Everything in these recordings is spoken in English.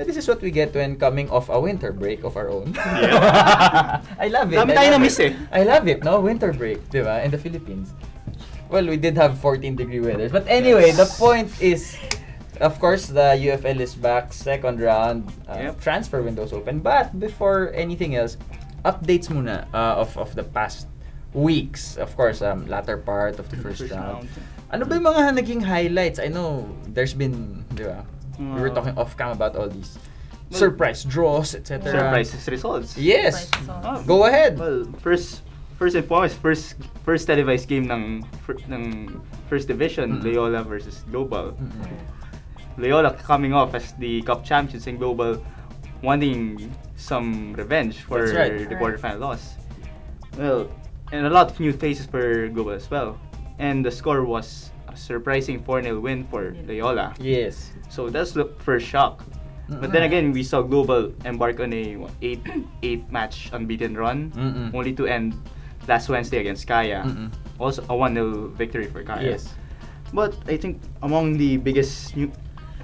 This is what we get when coming off a winter break of our own. Yeah. I love it. Dami tayo na-miss eh. I love it, no? Winter break, di ba? In the Philippines. Well, we did have 14-degree weather. But anyway, the point is, of course, the UFL is back. Second round. Transfer windows open. But before anything else, updates muna of the past weeks. Of course, latter part of the first round. Ano ba yung mga naging highlights? I know there's been, di ba? We were talking off-cam about all these surprise draws, etc. Surprise results. Yes. Go ahead. Well, first and foremost, first televised game ng First Division, Loyola versus Global. Loyola coming off as the Cup champions and Global wanting some revenge for the quarterfinal loss. Well, and a lot of new faces for Global as well. And the score was a surprising 4-0 win for Loyola. Yes. So that's the first shock. But then again, we saw Global embark on a 8-match unbeaten run, only to end last Wednesday against Kaya. Also a 1-0 victory for Kaya. Yes. But I think among the biggest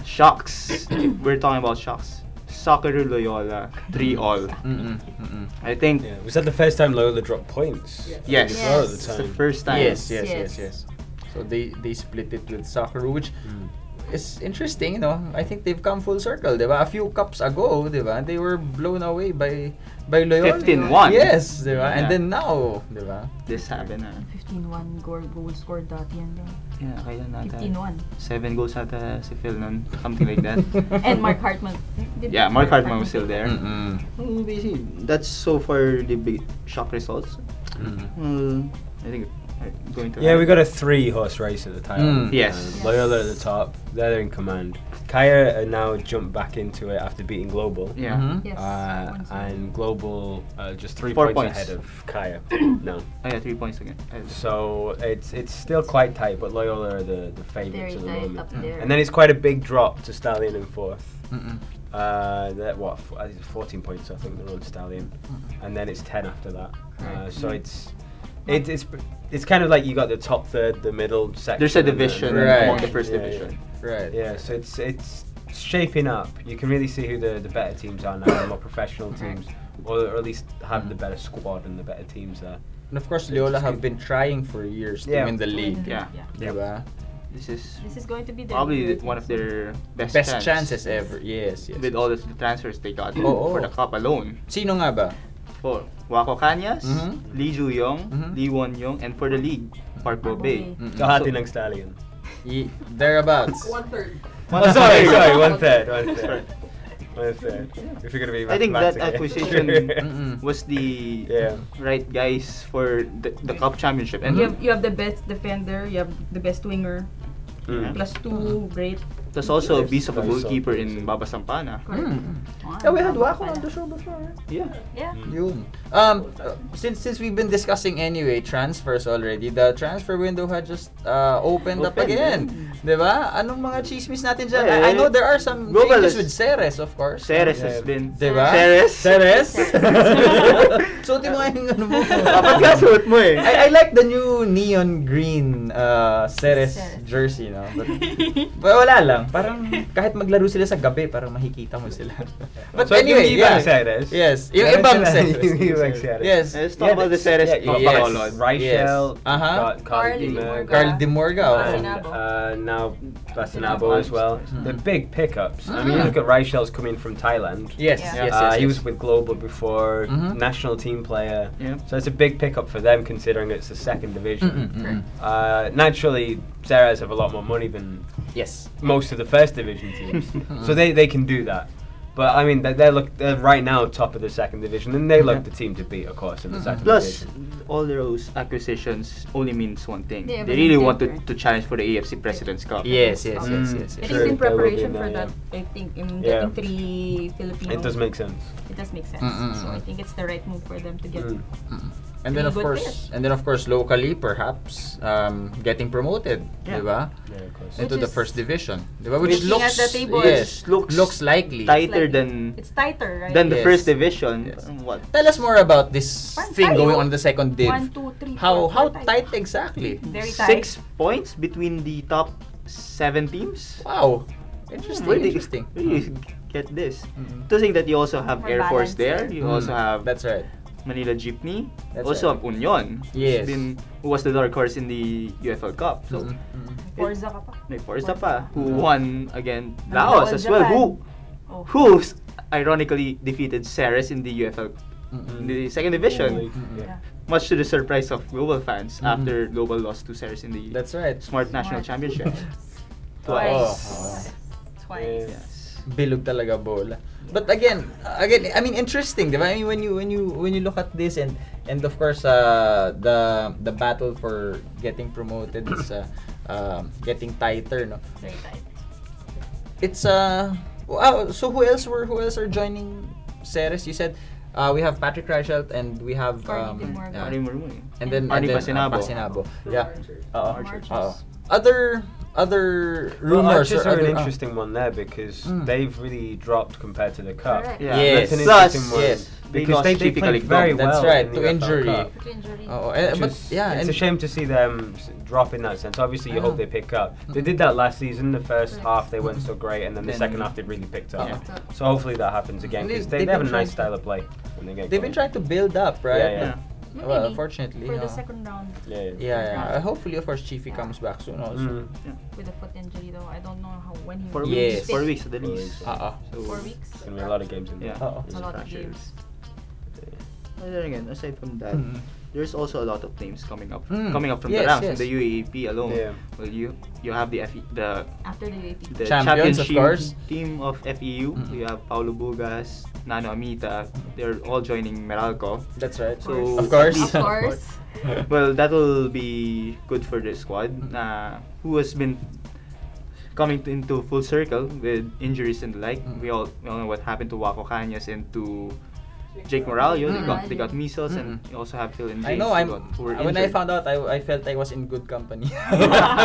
shocks, we're talking about shocks, Socceroo Loyola 3-all. I think was that the first time Loyola dropped points? Yes. At the It's time. the first time. Yes. So they split it with Socceroo, which is interesting, you know. I think they've come full circle, diba? A few cups ago, diba? They were blown away by Loyola. 15-1. Yes, diba? Yeah. And then now, diba? This happened. 15-1 goal scored dati yan daw. Yeah, kaya nata. 15-1. 7 goals ata si Phil nun. Something like that. And Mark Hartman. Yeah, Mark Hartman was still there. Mm-mm. That's so far the big shock results. I think going to we got a 3-horse race at the time. Yes. Loyola at the top, they're in command. Kaya now jumped back into it after beating Global. Yeah. Yes. And Global just 3 4 points points ahead of Kaya. No. Oh yeah, 3 points again. So it's still quite tight, but Loyola are the favourites at the Very tight moment. up there. And then it's quite a big drop to Stallion in 4th. That I think it's 14 points. I think they're on Stallion, and then it's 10 after that. So it's kind of like you got the top third, the middle section. There's a division among the first Yeah, division. Right. Yeah, so it's shaping up. You can really see who the better teams are now, the more professional teams, or at least have the better squad and the better teams there. And of course, Loyola have been trying for years to win the league. Yeah. Diba? This is going to be probably one of their best chances ever. Yes. With all the transfers they got for the cup alone. Sino nga ba? For Wako Kanyas, Lee Ju-yong, Lee Won-yong, and for the league, Park Bo-Bay. Kahati ng Stallion. Thereabouts. 1/3. Sorry, 1/3. 1/3. If you're gonna be I think that mathematically. acquisition was the right guys for the cup championship. And you have the best defender, you have the best winger, plus 2 great. there's also a beast of a goalkeeper in Baba Sampana. We had Wako on the show before. Yeah. Yun. Since we've been discussing anyway transfers already, the transfer window had just opened up again. Diba? Anong mga chismis natin dyan? I know there are some changes with Ceres, of course. Ceres has been. Diba? Ceres? Suotin mo nga yung ano mo. Dapat ka suot mo eh. I like the new neon green Ceres jersey, no? But wala lang. Parang kahit maglaro sila sa gabi, parang makikita mo sila. But So anyway, yung ibang Ceres. Yes. Yung ibang Ceres. Yung ibang Ceres. Yes. Let's talk about the Ceres. Raichel, Carl De Morga. now Basanabo as well. They're big pickups. I mean, you look at Raichel's coming from Thailand. Yes. He was with Global before, national team player. So it's a big pickup for them considering it's the second division. Naturally, Ceres have a lot more money than most of the first division teams, so they can do that. But I mean, they're right now top of the second division, and they look the team to beat, of course, in the second division. Plus, all those acquisitions only means one thing: Yeah, they really want to challenge for the AFC President's Cup. Yes. It is Sure, in preparation there will for be that. I think in getting 3 Filipinos. It does make sense. It does make sense. So I think it's the right move for them to get. And then of course locally perhaps getting promoted, diba? Yeah, of course. Into the first division, diba? Which Which looks at the table, looks likely. Tighter than It's tighter, right? the first division. What? Tell us more about this thing going on the second div. 1, 2, 3, 4. How tight exactly? Very tight. 6 points between the top 7 teams. Wow. Interesting. Where Interesting. Where do you get this? To think that you also have More Air Force balance there. You also have That's right. Manila Jeepney. That's Also right. have Union. Yes. Who was the dark horse in the UFL Cup. So Forza ka pa. may Forza pa. Who won again Manila Laos as Japan. well. Oh. Who ironically defeated Ceres in the UFL in the second division. Yeah. Much to the surprise of Global fans after Global lost to Ceres in the That's right. Smart National Championship. Twice. Twice. Yes. Bilog talaga bola. But again, I mean, interesting, diba? I mean, when you look at this and of course, the battle for getting promoted is getting tighter, no? Very tight. It's wow. So who else are joining Ceres? You said we have Patrick Reichelt and we have Carly Demorga. Carly Demorga. and then Arnie Pasinabo. Pasinabo. Yeah. Archers. Other Well, rumors Archers or are an other, interesting one there because they've really dropped compared to the cup. Correct. Yeah. Yes. That's an Plus, interesting one. yes. Because they played very well. That's right, in to the UFL injury. Cup. To injury. But Which is- yeah, it's and a shame to see them drop in that sense. Obviously, you hope they pick up. They did that last season. The first half they weren't so great, and then the Then- second half they really picked up. Yeah. So hopefully that happens again And because they've they have a been nice trying style of play when they get. they've been going. trying to build up, right? Yeah, yeah. But, well, Maybe unfortunately, for the second round. Yeah. Hopefully, of course, Chiefy comes back soon also. With a foot injury though, I don't know when he 4 will weeks. be fit. 4 weeks at the least. Uh-uh. So 4 weeks. It's gonna be a lot of games in there. Yeah. It's a lot of games. But then again, aside from that, there's also a lot of names coming up from Yes, the ranks yes. in the UAAP alone. Yeah. Well, you have the After the UAP. the Champions, of championship course. team of FEU. You have Paulo Bugas, Nano Amita. They're all joining Meralco. That's right. So Of course. at least- Of course. Well, that will be good for the squad. Who has been coming into full circle with injuries and the like. We all know what happened to Waco Cañas and to Jake Moralio. They got measles, and you also have Phil and James. I know. who were When I injured. found out, I felt I was in good company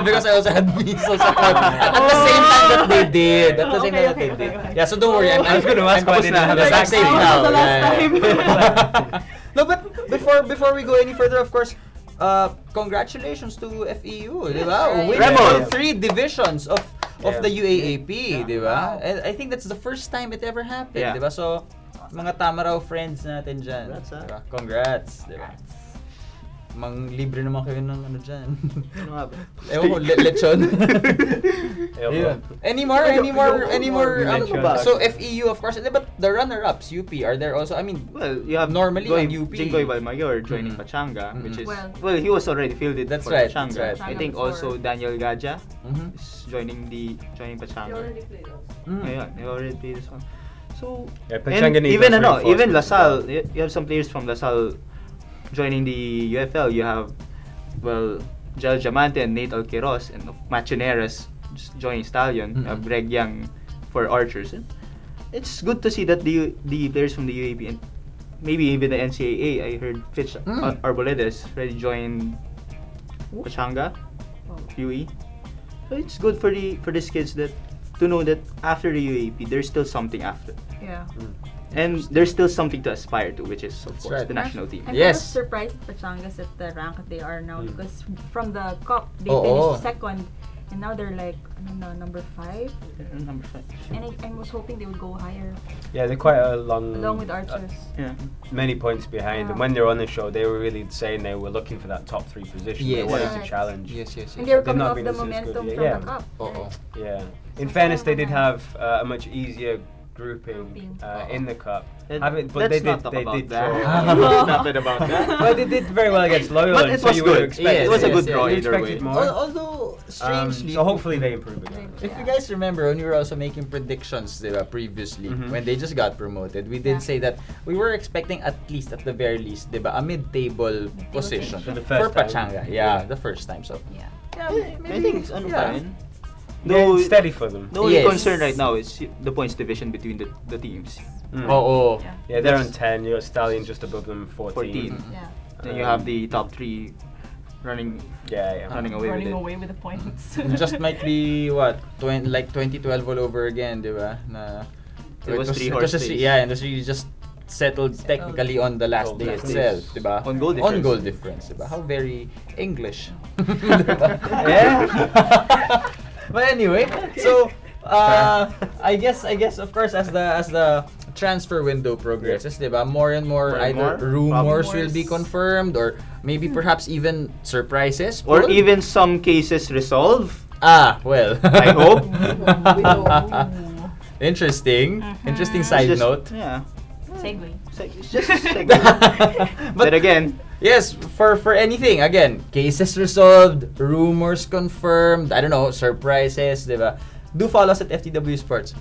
because I also had measles at the same time that they did. At the same time that they did. Yeah. So don't worry. I was gonna ask why they didn't have I'm a safe vaccine. now. The last Yeah. No, but before we go any further, of course, congratulations to FEU, di ba? Right. Winning Remo. 3 divisions of the UAAP, Yeah. di ba? And I think that's the first time it ever happened, Yeah. di ba? So, mga tama raw friends natin dyan. Congrats, Di ba? Congrats, di ba? Mang libre naman kayo ng ano dyan. Ano nga ba? Ewan ko, lechon. Ayun. Ayun. Any more, Lechon. so FEU of course, but the runner-ups, UP, are there also, I mean, Well, you have Normally on UP. Jingoy Balmayor joining Pachanga, which is Well, he was already fielded That's for right, Pachanga. that's right. I think Before. also Daniel Gaja mhm. is joining Pachanga. Yeah, they already played this one. So Yeah, Pachanga and needs even those even reinforcements LaSalle, as well. you have some players from LaSalle joining the UFL. You have Jel Diamante and Nate Alquiros and Machoneras joining Stallion. You have Greg Young for Archers. And it's good to see that the players from the UAP and maybe even the NCAA. I heard Fitch Arboledes already joined Pachanga, UE. So it's good for these kids that to know that after the UAP, there's still something after. Yeah. And there's still something to aspire to, which is of That's course right. the national team. I'm Yes. kind of surprised Pachangas at the rank that they are now because from the cup they Oo. finished second and now they're like number 5. Number 5. And I was hoping they would go higher Yeah, they're quite a long. along with Archers. Yeah. Many points behind, and when they were on the show, they were really saying they were looking for that top 3 position. They Yes. wanted to Right. challenge. Yes. And they were They've coming not off been the as good, momentum yeah. from Yeah. the cup. Oo. Yeah. In fairness, they did have a much easier grouping Grouping. in the cup. Let's But they not did. talk They about did. that. draw. Let's not bet about that. Well, they did very well against Loyola. But it so was you would have good. expected. Yes, It was a good yes, draw You either way. expected more. Although strangely, So hopefully they improve again. if you guys remember when we were also making predictions, diba, previously when they just got promoted, we did say that we were expecting at least, at the very least, diba, a mid-table position For the first time. Pachanga. Yeah, the first time. So Yeah. I think it's fine. No, No, it's steady for them. the only Yes. concern right now is the points division between the teams. Oo. Yeah, they're on 10. You're Stallion just above them, 14. 14. Yeah. Then you have the top 3 running Running away with Running it. away with the points. It just might be what 2012 all over again, diba? Na It was 3 horse race. Yeah, and it was really just settled technically on the last day Last itself, days. diba? On goal On difference. goal difference, diba? How very English. Diba? Yeah. But anyway, so I guess of course as the transfer window progresses, diba, more and more either rumors will be confirmed or maybe perhaps even surprises or even some cases resolve. Well. I hope. Interesting side note. Yeah. Segue. It's just a segue. But again, yes, for anything, again, cases resolved, rumors confirmed, I don't know, surprises, diba? Do follow us at FTW Sports.